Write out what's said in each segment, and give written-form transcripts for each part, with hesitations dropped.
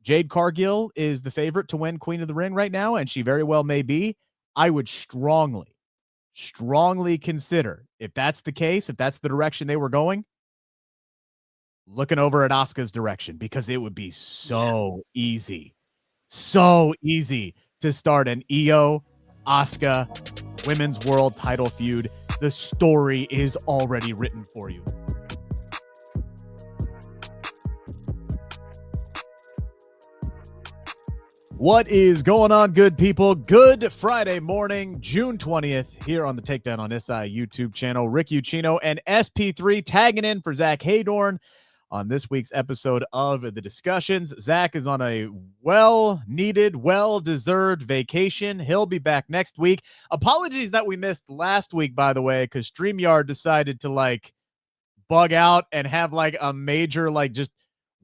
Jade Cargill is the favorite to win Queen of the Ring right now, and she very well may be. I would strongly consider, if that's the case, if that's the direction they were going, looking over at Asuka's direction, because it would be so easy to start an Io Asuka women's world title feud. The story is already written for you. What is going on, good people? Good Friday morning, June 20th, here on the Takedown on SI YouTube channel. Rick Ucchino and SP3 tagging in for Zach Haydorn on this week's episode of the Discussions. Zach is on a well-needed, well-deserved vacation. He'll be back next week. Apologies that we missed last week, by the way, because StreamYard decided to bug out and have a major just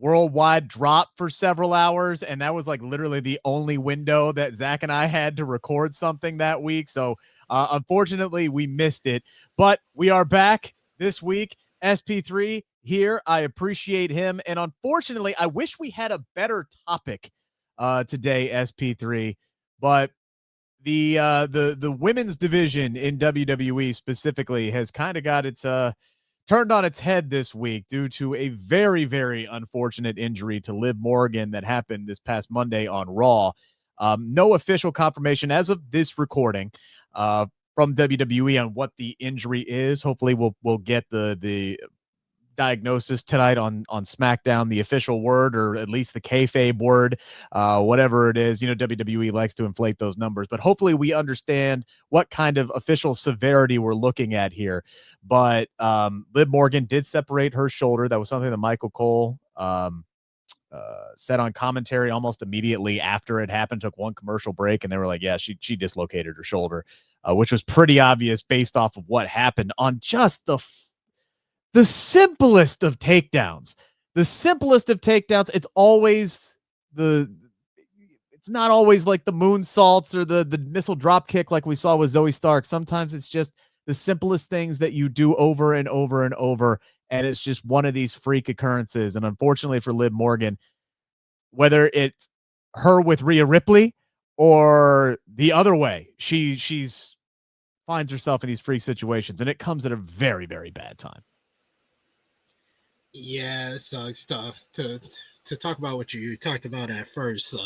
worldwide drop for several hours, and that was literally the only window that Zach and I had to record something that week. So unfortunately we missed it, but we are back this week. SP3 here. I appreciate him, and unfortunately I wish we had a better topic today, SP3, but the women's division in WWE specifically has kind of got its turned on its head this week due to a very, very unfortunate injury to Liv Morgan that happened this past Monday on Raw. No official confirmation as of this recording from WWE on what the injury is. Hopefully we'll get the diagnosis tonight on SmackDown, the official word, or at least the kayfabe word, whatever it is. WWE likes to inflate those numbers, but hopefully we understand what kind of official severity we're looking at here. But Liv Morgan did separate her shoulder. That was something that Michael Cole said on commentary almost immediately after it happened. Took one commercial break, and they were like, yeah, she dislocated her shoulder, which was pretty obvious based off of what happened on just the simplest of takedowns. It's always it's not always like the moonsaults or the missile drop kick like we saw with Zoe Stark. Sometimes it's just the simplest things that you do over and over and over, and it's just one of these freak occurrences. And unfortunately for Liv Morgan, whether it's her with Rhea Ripley or the other way, she's finds herself in these freak situations, and it comes at a very, very bad time. Yeah, it sucks to talk about what you talked about at first.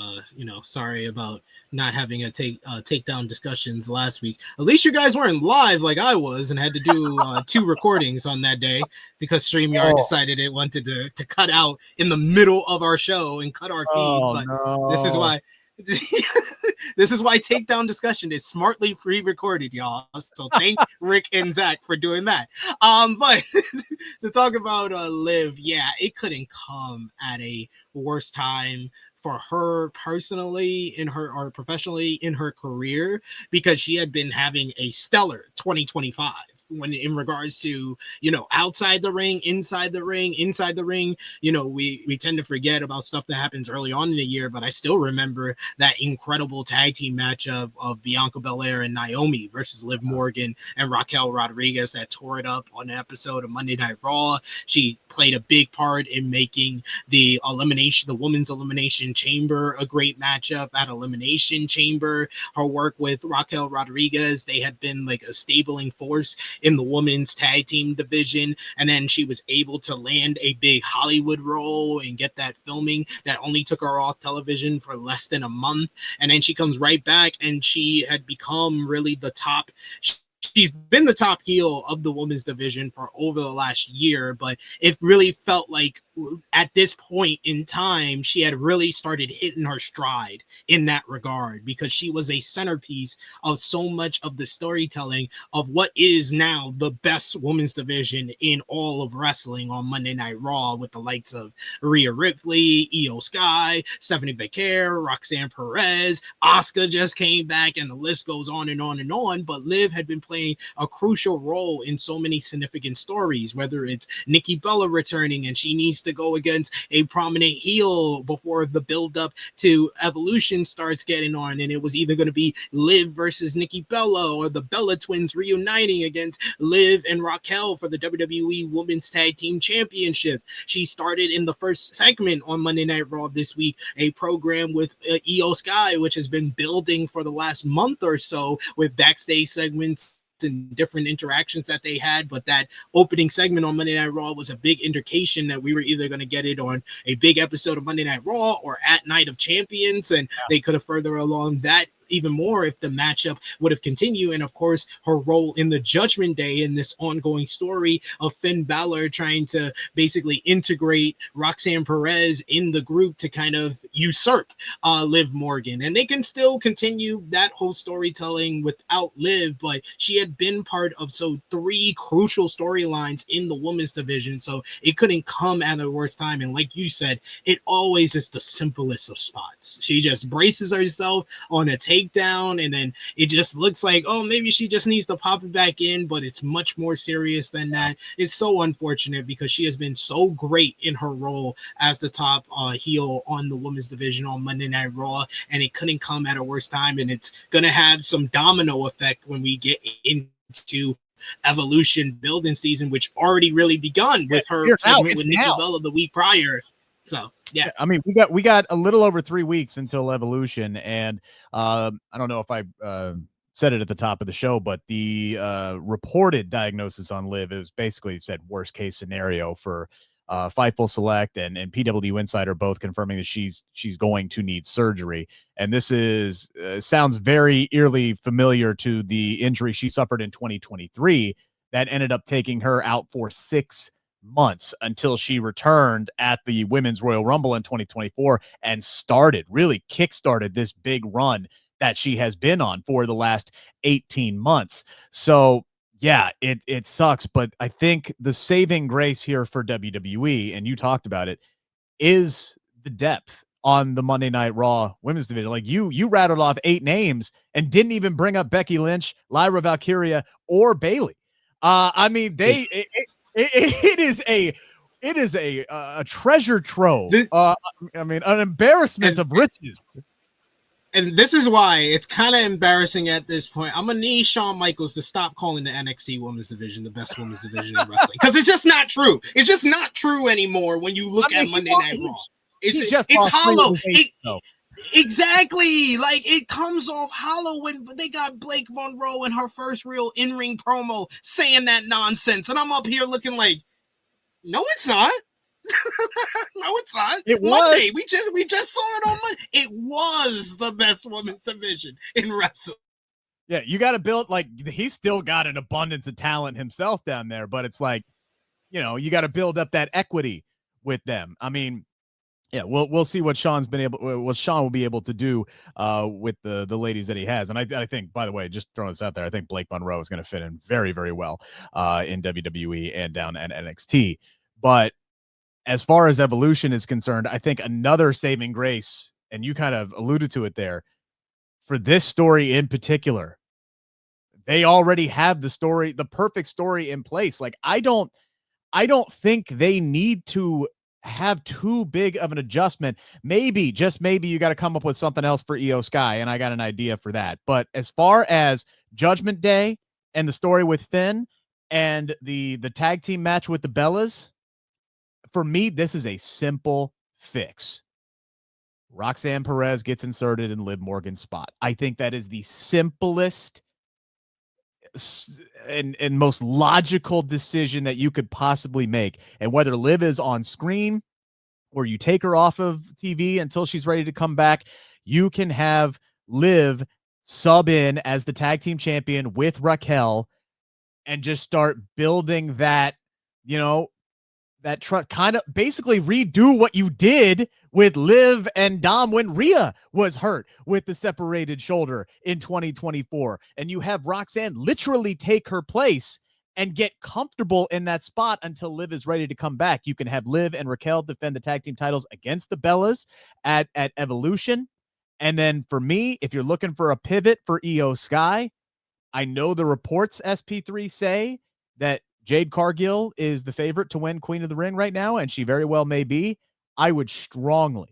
Sorry about not having a takedown discussions last week. At least you guys weren't live like I was and had to do 2 recordings on that day because StreamYard decided it wanted to cut out in the middle of our show and cut our feed. But no. This is why. This is why Takedown Discussion is smartly pre-recorded, y'all. So thank Rick and Zach for doing that. But to talk about Liv, yeah, it couldn't come at a worse time for her personally or professionally in her career, because she had been having a stellar 2025 when in regards to, outside the ring, inside the ring. We tend to forget about stuff that happens early on in the year, but I still remember that incredible tag team matchup of Bianca Belair and Naomi versus Liv Morgan and Raquel Rodriguez that tore it up on an episode of Monday Night Raw. She played a big part in making the women's elimination chamber a great matchup at Elimination Chamber. Her work with Raquel Rodriguez, they had been like a stabling force in the women's tag team division, and then she was able to land a big Hollywood role and get that filming that only took her off television for less than a month, and then she comes right back and she had become really the top. She's been the top heel of the women's division for over the last year, but it really felt like at this point in time, she had really started hitting her stride in that regard, because she was a centerpiece of so much of the storytelling of what is now the best women's division in all of wrestling on Monday Night Raw, with the likes of Rhea Ripley, Io Sky, Stephanie Becker, Roxanne Perez, Asuka just came back, and the list goes on and on and on. But Liv had been playing a crucial role in so many significant stories, whether it's Nikki Bella returning and she needs to go against a prominent heel before the build-up to Evolution starts getting on, and it was either going to be Liv versus Nikki Bella or the Bella Twins reuniting against Liv and Raquel for the WWE Women's Tag Team Championship. She started in the first segment on Monday Night Raw this week, a program with Io Sky, which has been building for the last month or so with backstage segments and different interactions that they had. But that opening segment on Monday Night Raw was a big indication that we were either going to get it on a big episode of Monday Night Raw or at Night of Champions, and they could have further along that even more if the matchup would have continued. And of course, her role in the Judgment Day in this ongoing story of Finn Balor trying to basically integrate Roxanne Perez in the group to kind of usurp Liv Morgan. And they can still continue that whole storytelling without Liv, but she had been part of three crucial storylines in the women's division, so it couldn't come at a worse time. And like you said, it always is the simplest of spots. She just braces herself on a takedown, and then it just looks like, oh, maybe she just needs to pop it back in, but it's much more serious than that. It's so unfortunate because she has been so great in her role as the top heel on the women's division on Monday Night Raw, and it couldn't come at a worse time. And it's going to have some domino effect when we get into Evolution building season, which already really begun with her segment with Nikki Bella the week prior. So yeah, I mean, we got a little over 3 weeks until Evolution, and I don't know if I said it at the top of the show, but the reported diagnosis on Liv is basically said worst case scenario for Fightful Select and PW Insider both confirming that she's going to need surgery. And this is sounds very eerily familiar to the injury she suffered in 2023 that ended up taking her out for 6 months until she returned at the Women's Royal Rumble in 2024 and really kickstarted this big run that she has been on for the last 18 months. So yeah, it sucks, but I think the saving grace here for WWE, and you talked about it, is the depth on the Monday Night Raw women's division. Like you rattled off 8 names and didn't even bring up Becky Lynch, Lyra Valkyria, or Bayley. I mean, it is a treasure trove. I mean, an embarrassment of riches. And this is why it's kind of embarrassing at this point. I'm going to need Shawn Michaels to stop calling the NXT women's division the best women's division in wrestling. Because it's just not true. It's just not true anymore when you look at Monday Night Raw. It's hollow. Exactly. Like, it comes off hollow when they got Blake Monroe in her first real in-ring promo saying that nonsense. And I'm up here looking like, no, it's not. No, it's not. It Monday, was. we just saw it on Monday. It was the best women's division in wrestling. Yeah, you got to build, like, he's still got an abundance of talent himself down there, but it's like, you got to build up that equity with them. I mean, yeah, we'll see what Sean will be able to do with the ladies that he has. And I think, by the way, just throwing this out there, I think Blake Monroe is going to fit in very, very well in WWE and down at NXT. But as far as Evolution is concerned, I think another saving grace, and you kind of alluded to it there, for this story in particular, they already have the perfect story in place. Like, I don't think they need to have too big of an adjustment. Maybe, just maybe, you got to come up with something else for Io Sky, and I got an idea for that. But as far as Judgment Day and the story with Finn and the tag team match with the Bellas, for me, this is a simple fix. Roxanne Perez gets inserted in Liv Morgan's spot. I think that is the simplest and most logical decision that you could possibly make. And whether Liv is on screen or you take her off of TV until she's ready to come back, you can have Liv sub in as the tag team champion with Raquel and just start building that, that trust, kind of basically redo what you did with Liv and Dom when Rhea was hurt with the separated shoulder in 2024. And you have Roxanne literally take her place and get comfortable in that spot until Liv is ready to come back. You can have Liv and Raquel defend the tag team titles against the Bellas at Evolution. And then for me, if you're looking for a pivot for Io Sky, I know the reports SP3 say that Jade Cargill is the favorite to win Queen of the Ring right now, and she very well may be. I would strongly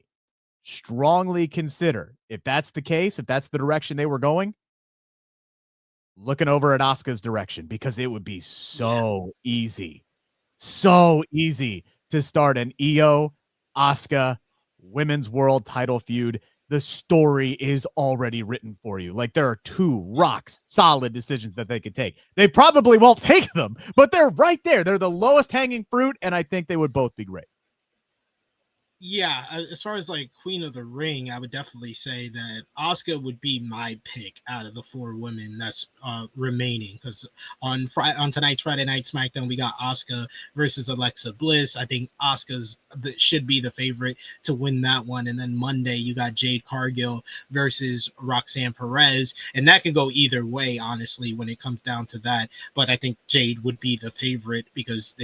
consider, if that's the case, if that's the direction they were going, looking over at Asuka's direction, because it would be so easy to start an Io Asuka women's world title feud. The story is already written for you. Like, there are two rock solid decisions that they could take. They probably won't take them, but they're right there. They're the lowest hanging fruit, and I think they would both be great. Yeah, as far as like Queen of the Ring, I would definitely say that Asuka would be my pick out of the 4 women that's remaining. Because on tonight's Friday Night SmackDown, we got Asuka versus Alexa Bliss. I think Asuka's should be the favorite to win that one. And then Monday, you got Jade Cargill versus Roxanne Perez, and that can go either way, honestly, when it comes down to that. But I think Jade would be the favorite because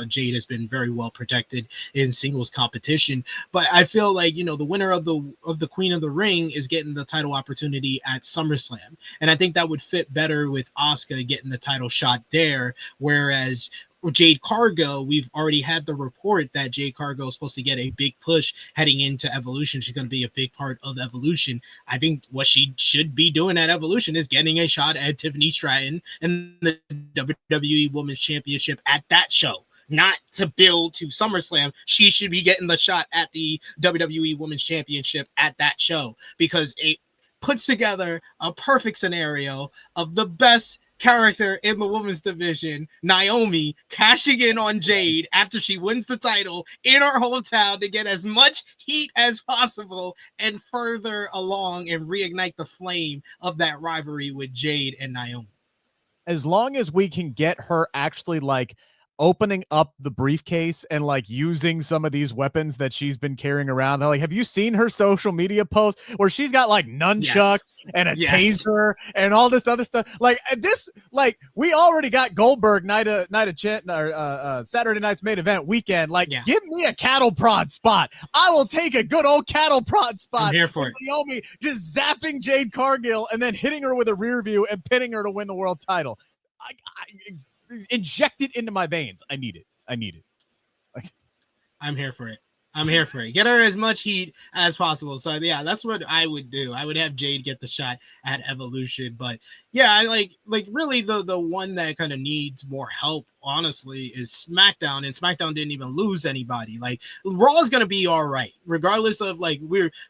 Jade has been very well protected in singles competition. But I feel like, the winner of the Queen of the Ring is getting the title opportunity at SummerSlam, and I think that would fit better with Asuka getting the title shot there. Whereas Jade Cargill, we've already had the report that Jade Cargill is supposed to get a big push heading into Evolution. She's going to be a big part of Evolution. I think what she should be doing at Evolution is getting a shot at Tiffany Stratton and the WWE Women's Championship at that show. Not to build to SummerSlam. She should be getting the shot at the WWE Women's Championship at that show, because it puts together a perfect scenario of the best character in the women's division, Naomi, cashing in on Jade after she wins the title in her hometown to get as much heat as possible and further along and reignite the flame of that rivalry with Jade and Naomi. As long as we can get her actually like opening up the briefcase and like using some of these weapons that she's been carrying around. Like, have you seen her social media posts where she's got like nunchucks and a taser and all this other stuff? Like this, like we already got Goldberg night of Saturday night's main event weekend. Like, give me a cattle prod spot. I will take a good old cattle prod spot. I'm here for it. Naomi just zapping Jade Cargill and then hitting her with a rear view and pinning her to win the world title. Inject it into my veins. I need it. I'm here for it. Get her as much heat as possible. So yeah, that's what I would do. I would have Jade get the shot at Evolution. But yeah, I like really the one that kind of needs more help, honestly, is SmackDown. And SmackDown didn't even lose anybody. Like, Raw is gonna be all right, regardless of like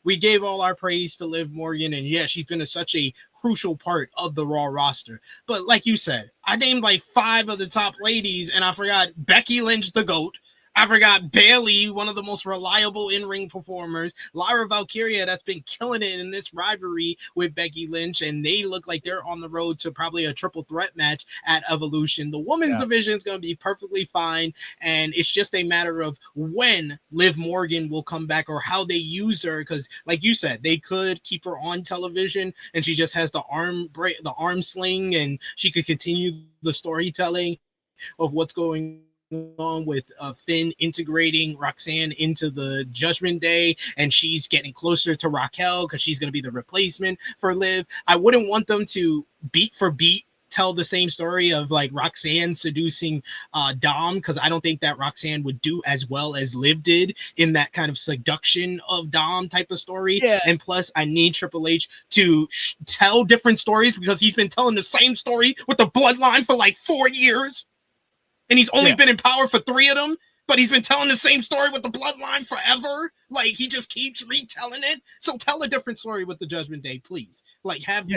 we gave all our praise to Liv Morgan, and yeah, she's been such a crucial part of the Raw roster. But like you said, I named like 5 of the top ladies, and I forgot Becky Lynch, the GOAT. I forgot Bayley, one of the most reliable in-ring performers. Lyra Valkyria, that's been killing it in this rivalry with Becky Lynch, and they look like they're on the road to probably a triple threat match at Evolution. The women's division is going to be perfectly fine, and it's just a matter of when Liv Morgan will come back or how they use her, because like you said, they could keep her on television and she just has the arm sling, and she could continue the storytelling of what's going on with Finn integrating Roxanne into the Judgment Day, and she's getting closer to Raquel because she's going to be the replacement for Liv. I wouldn't want them to beat for beat tell the same story of like Roxanne seducing Dom, because I don't think that Roxanne would do as well as Liv did in that kind of seduction of Dom type of story. And plus, I need Triple H to tell different stories, because he's been telling the same story with the Bloodline for like 4 years. And he's only been in power for 3 of them, but he's been telling the same story with the Bloodline forever. Like, he just keeps retelling it. So tell a different story with the Judgment Day, please. Like, have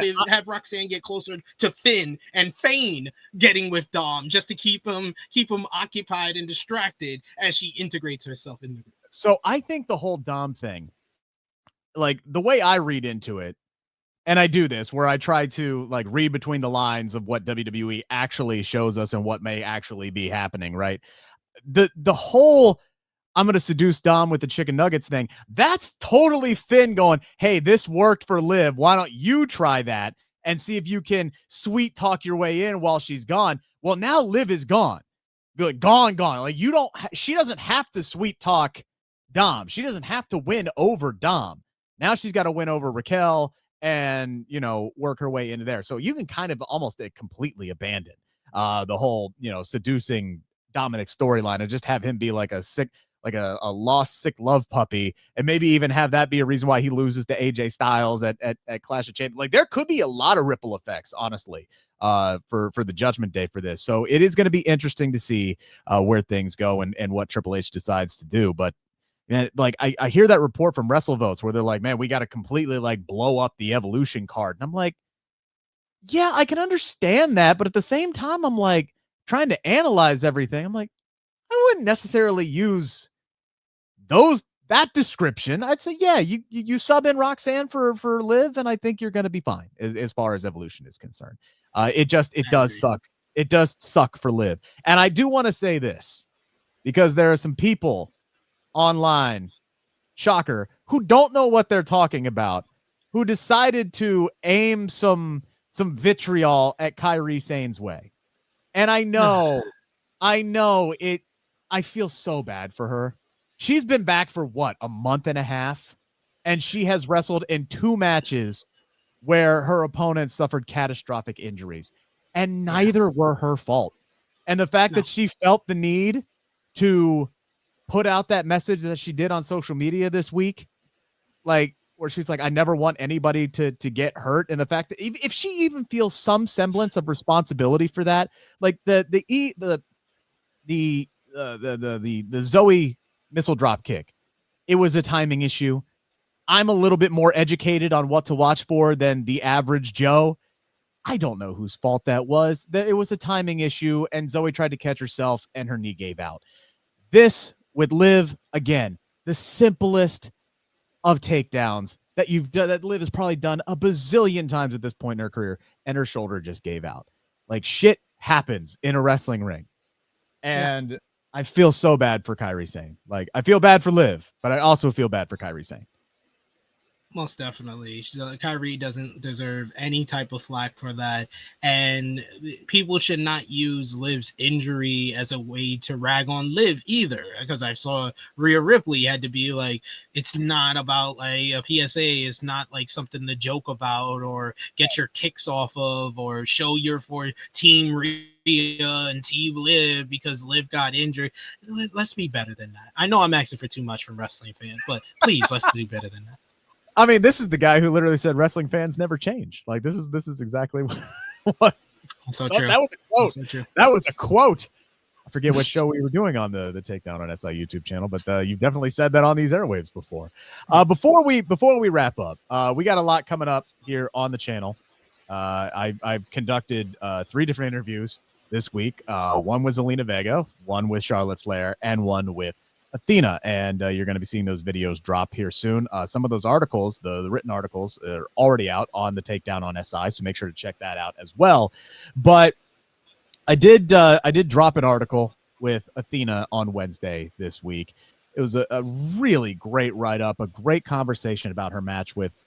Roxanne get closer to Finn and Fane getting with Dom, just to keep him occupied and distracted as she integrates herself into it. So I think the whole Dom thing, like the way I read into it, and I do this where I try to like read between the lines of what WWE actually shows us and what may actually be happening, right? The whole I'm going to seduce Dom with the chicken nuggets thing, that's totally Finn going, hey, this worked for Liv. Why don't you try that and see if you can sweet talk your way in while she's gone? Well, now Liv is gone. Gone. Like, she doesn't have to sweet talk Dom. She doesn't have to win over Dom. Now she's got to win over Raquel and, work her way into there. So you can kind of almost completely abandon the whole, seducing Dominic storyline, and just have him be like a lost sick love puppy, and maybe even have that be a reason why he loses to AJ Styles at Clash of Champions. Like, there could be a lot of ripple effects, honestly, for the Judgment Day for this. So it is going to be interesting to see where things go and what Triple H decides to do. But man, like, I hear that report from WrestleVotes where they're like, man, we got to completely like blow up the Evolution card. And I'm like, yeah, I can understand that. But at the same time, I'm like trying to analyze everything. I'm like, I wouldn't necessarily use that description. I'd say, yeah, you sub in Roxanne for Liv, and I think you're going to be fine as far as Evolution is concerned. It does suck. It does suck for Liv. And I do want to say this, because there are some people online, shocker, who don't know what they're talking about, who decided to aim some vitriol at Kairi Sane's way. And I know it. I feel so bad for her. She's been back for what, a month and a half, and she has wrestled in 2 matches where her opponents suffered catastrophic injuries, and neither were her fault. And the fact that she felt the need to put out that message that she did on social media this week, like, where she's like, I never want anybody to get hurt. And the fact that if she even feels some semblance of responsibility for that, like the Zoe missile drop kick, it was a timing issue. I'm a little bit more educated on what to watch for than the average Joe. I don't know whose fault that was. That it was a timing issue, and Zoe tried to catch herself and her knee gave out. This with Liv, again, the simplest of takedowns that you've done, that Liv has probably done a bazillion times at this point in her career, and her shoulder just gave out. Like, shit happens in a wrestling ring. And I feel so bad for Kairi Sane. Like, I feel bad for Liv, but I also feel bad for Kairi Sane. Most definitely. Kyrie doesn't deserve any type of flack for that. And people should not use Liv's injury as a way to rag on Liv either. Because I saw Rhea Ripley had to be like, it's not about like a PSA. It's not like something to joke about or get your kicks off of or show you're for Team Rhea and Team Liv because Liv got injured. Let's be better than that. I know I'm asking for too much from wrestling fans, but please, let's do better than that. I mean, this is the guy who literally said wrestling fans never change. Like, this is exactly what. So true. That was a quote. So true. That was a quote. I forget what show we were doing on the Takedown on SI YouTube channel, but you definitely said that on these airwaves before. Before we wrap up, we got a lot coming up here on the channel. I've conducted 3 different interviews this week. One with Zelina Vega, one with Charlotte Flair, and one with Athena, and you're going to be seeing those videos drop here soon. Some of those articles, the written articles, are already out on the Takedown on SI, so make sure to check that out as well. But I did drop an article with Athena on Wednesday this week. It was a really great write-up, a great conversation about her match with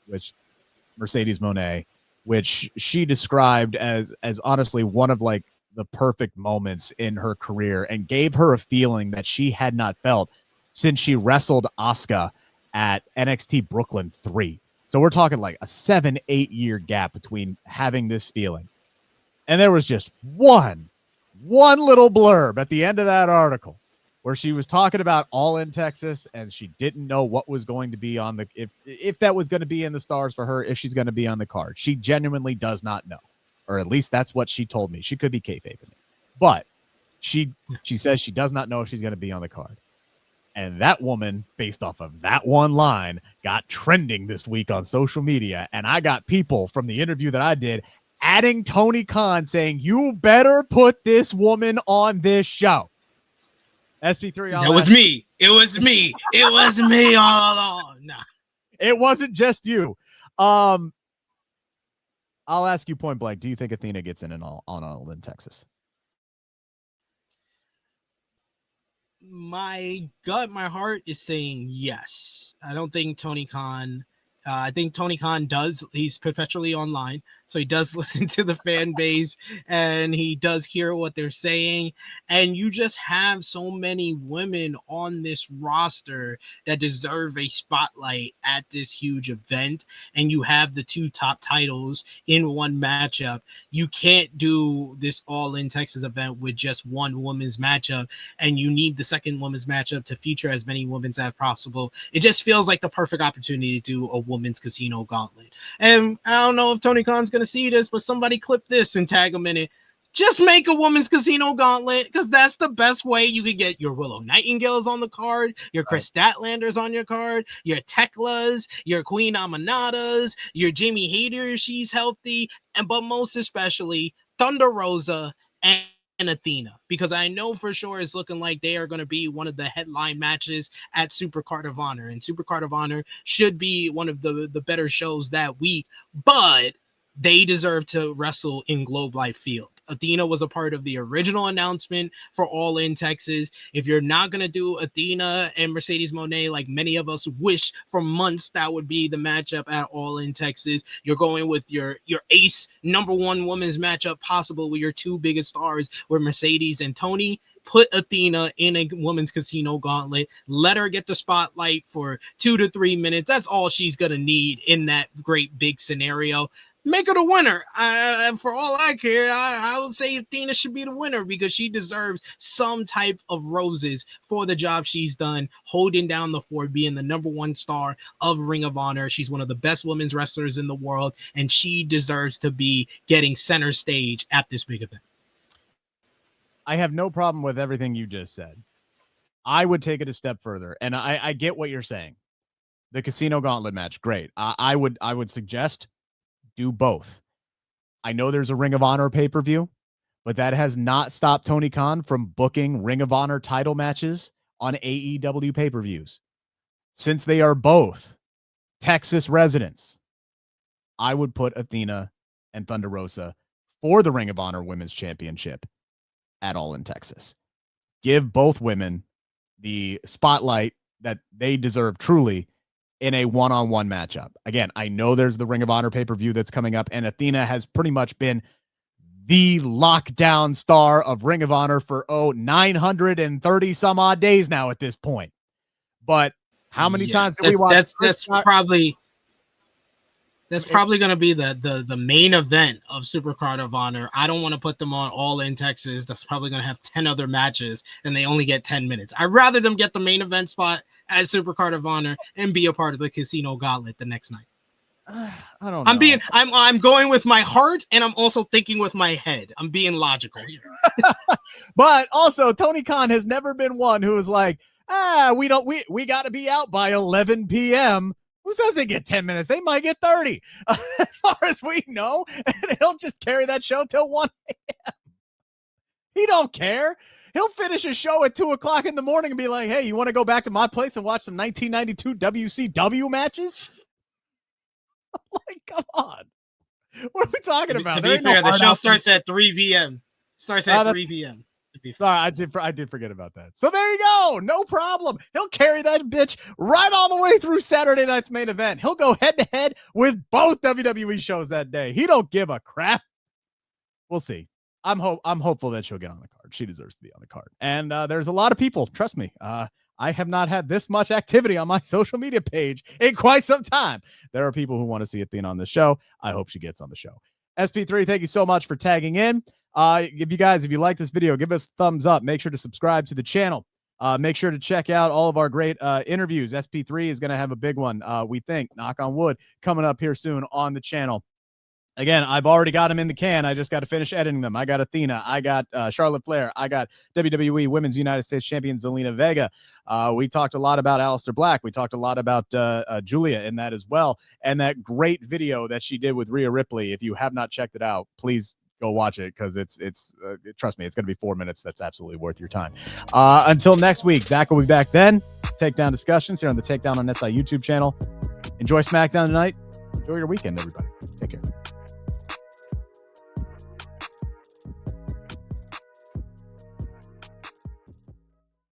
Mercedes Moné, which she described as honestly one of like the perfect moments in her career, and gave her a feeling that she had not felt since she wrestled Asuka at NXT Brooklyn 3. So we're talking like a 7-8 year gap between having this feeling. And there was just one little blurb at the end of that article where she was talking about All in Texas, and she didn't know what was going to be on the, if that was going to be in the stars for her, if she's going to be on the card. She genuinely does not know. Or at least that's what she told me. She could be kayfabing me, but she says she does not know if she's going to be on the card. And that woman, based off of that one line, got trending this week on social media. And I got people from the interview that I did adding Tony Khan saying, you better put this woman on this show. SP3. That was me. It was me. It was me all along. Nah. It wasn't just you. I'll ask you point blank. Do you think Athena gets in on All in Texas? My gut, my heart is saying yes. I don't think Tony Khan. I think Tony Khan does. He's perpetually online. So he does listen to the fan base, and he does hear what they're saying. And you just have so many women on this roster that deserve a spotlight at this huge event. And you have the two top titles in one matchup. You can't do this All In Texas event with just one women's matchup, and you need the second women's matchup to feature as many women's as possible. It just feels like the perfect opportunity to do a women's casino gauntlet. And I don't know if Tony Khan's going to see this, but somebody clip this and tag him in it. Just make a women's casino gauntlet, because that's the best way you could get your Willow Nightingales on the card, your Chris Statlanders on your card, your Teklas, your Queen Amanda's, your Jamie Hayter if she's healthy, but most especially Thunder Rosa and Athena, because I know for sure it's looking like they are going to be one of the headline matches at Super Card of Honor, and Super Card of Honor should be one of the better shows that week, but they deserve to wrestle in Globe Life Field. Athena was a part of the original announcement for All In Texas. If you're not going to do Athena and Mercedes Moné, like many of us wish for months that would be the matchup at All In Texas, you're going with your ace number one women's matchup possible with your two biggest stars, with Mercedes and Tony. Put Athena in a women's casino gauntlet. Let her get the spotlight for 2 to 3 minutes. That's all she's going to need in that great big scenario. Make her the winner. For all I care, I would say Athena should be the winner, because she deserves some type of roses for the job she's done, holding down the fort, being the number one star of Ring of Honor. She's one of the best women's wrestlers in the world, and she deserves to be getting center stage at this big event. I have no problem with everything you just said. I would take it a step further, and I get what you're saying. The casino gauntlet match, great. I would suggest do both. I know there's a Ring of Honor pay-per-view, but that has not stopped Tony Khan from booking Ring of Honor title matches on AEW pay-per-views. Since they are both Texas residents, I would put Athena and Thunder Rosa for the Ring of Honor Women's Championship at All In Texas. Give both women the spotlight that they deserve truly in a one-on-one matchup. Again, I know there's the Ring of Honor pay-per-view that's coming up, and Athena has pretty much been the lockdown star of Ring of Honor for 930 some odd days now at this point. But how many times do we watch? That's probably going to be the main event of Super Card of Honor. I don't want to put them on All In Texas. That's probably going to have 10 other matches, and they only get 10 minutes. I'd rather them get the main event spot at Super Card of Honor and be a part of the Casino Gauntlet the next night. I don't know. I'm going with my heart, and I'm also thinking with my head. I'm being logical here. But also, Tony Khan has never been one who is like, we got to be out by 11 p.m. Who says they get 10 minutes? They might get 30. As far as we know, and he'll just carry that show till 1 a.m. He don't care. He'll finish a show at 2 o'clock in the morning and be like, hey, you want to go back to my place and watch some 1992 WCW matches? Like, come on. What are we talking about? To be fair, the show starts at 3 p.m. Starts at 3 p.m. Sorry, I did forget about that. So there you go. No problem. He'll carry that bitch right all the way through Saturday night's main event. He'll go head to head with both WWE shows that day. He don't give a crap. We'll see. I'm hopeful that she'll get on the card. She deserves to be on the card. And there's a lot of people. Trust me. I have not had this much activity on my social media page in quite some time. There are people who want to see Athena on the show. I hope she gets on the show. SP3, thank you so much for tagging in. If you like this video, give us a thumbs up. Make sure to subscribe to the channel. Make sure to check out all of our great interviews. SP3 is going to have a big one, we think, knock on wood, coming up here soon on the channel. Again, I've already got them in the can. I just got to finish editing them. I got Athena. I got Charlotte Flair. I got WWE Women's United States Champion Zelina Vega. We talked a lot about Aleister Black. We talked a lot about Julia in that as well. And that great video that she did with Rhea Ripley. If you have not checked it out, please go watch it, because it's trust me, it's going to be 4 minutes. That's absolutely worth your time. Until next week, Zach will be back then. Takedown Discussions here on the Takedown on SI YouTube channel. Enjoy SmackDown tonight. Enjoy your weekend, everybody. Take care.